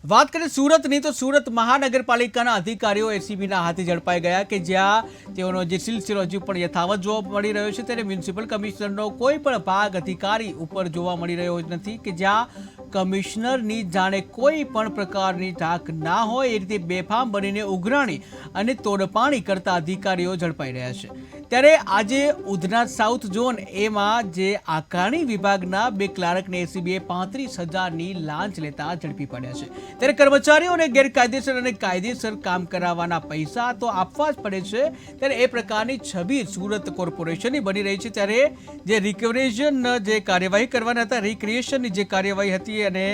વાત કરીએ સુરતની તો સુરત મહાનગરપાલિકાના અધિકારીઓ એસીબીના હાથે ઝડપાઈ ગયા કે જ્યાં તેઓનો જે સિલસિલો હજુ પણ યથાવત જોવા મળી રહ્યો છે ત્યારે મ્યુનિસિપલ કમિશનરનો કોઈ પણ ભાગ અધિકારી ઉપર જોવા મળી રહ્યો નથી કે જ્યાં કમિશનરની જાણે કોઈ પણ પ્રકારની ઢાક ના હોય એ રીતે બેફામ બનીને ઉઘરાણી અને તોડપાણી કરતા અધિકારીઓ ઝડપાઈ રહ્યા છે ત્યારે આજે ઉધના સાઉથ ઝોન એમાં જે આકારણી વિભાગના બે ક્લાર્કને એસીબીએ 35,000ની લાંચ લેતા ઝડપી પડ્યા છે ત્યારે કર્મચારીઓને ગેરકાયદેસર અને કાયદેસર કામ કરાવવાના પૈસા તો આપવા જ પડે છે ત્યારે એ પ્રકારની છબી સુરત કોર્પોરેશનની બની રહી છે ત્યારે જે રિકવરેશન જે કાર્યવાહી કરવાના હતા રિક્રિએશનની જે કાર્યવાહી હતી અને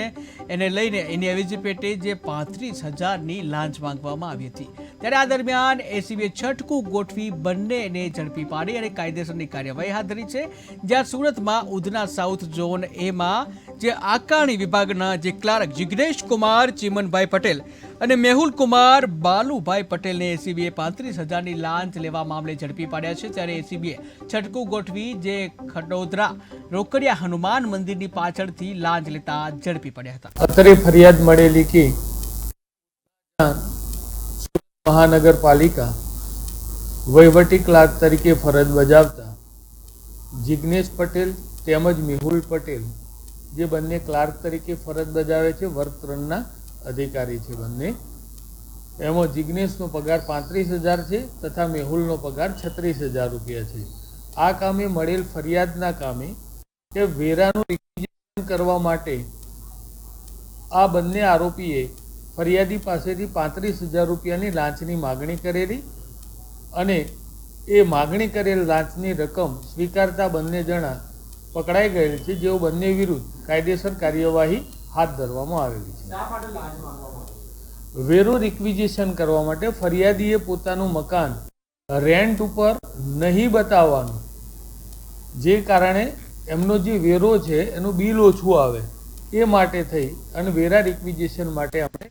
એને લઈને એની અવેજી પેટે જે 35,000ની લાંચ માંગવામાં આવી હતી ત્યારે આ દરમિયાન એસીબીએ છટકું ગોઠવી બંનેને ઝડપી પાડી અને કાયદેસરની કાર્યવાહી હાથ ધરી છે જ્યાં સુરતમાં ઉધના સાઉથ ઝોન એમાં જે આકારણી વિભાગના જે ક્લાર્ક જિગ્નેશ કુમાર ચિમનભાઈ પટેલ અને મેહુલ કુમાર બાલુભાઈ પટેલને એસીબીએ 35,000ની લાંચ લેવા મામલે ઝડપી પાડ્યા છે ત્યારે એસીબીએ છટકું ગોઠવી જે ખડોદરા રોકડિયા હનુમાન મંદિરની પાછળથી લાંચ લેતા ઝડપી પડ્યા હતા. અત્રે ફરિયાદ મળેલી કે મહાનગરપાલિકા વહીવટી ક્લાર્ક તરીકે ફરજ બજાવતા જિગ્નેશ પટેલ તેમજ મેહુલ પટેલ જે બંને ક્લાર્ક તરીકે ફરજ બજાવે છે વર્ગ 3ના અધિકારી છે બંને. એમાં જિગ્નેશનો પગાર 35,000 છે તથા મેહુલનો પગાર 36,000 રૂપિયા છે. આ કામે મળેલ ફરિયાદના કામે કે વેરાનું રિક્વિઝિશન કરવા માટે આ બંને આરોપીએ ફરિયાદી પાસેથી 35,000 રૂપિયાની લાંચની માગણી કરેલી અને એ માગણી કરેલ લાંચની રકમ સ્વીકારતા બંને જણા પકડાઈ ગયેલ છે જેઓ બંને વિરુદ્ધ કાયદેસર કાર્યવાહી હાથ ધરવામાં આવેલી છે. વેરો રિક્વિઝિશન કરવા માટે ફરિયાદીએ પોતાનું મકાન રેન્ટ ઉપર નહીં બતાવવાનું જે કારણે એમનો જે વેરો છે એનું બિલ ઓછું આવે એ માટે થઈ અને વેરા રિક્વિઝિશન માટે આપણે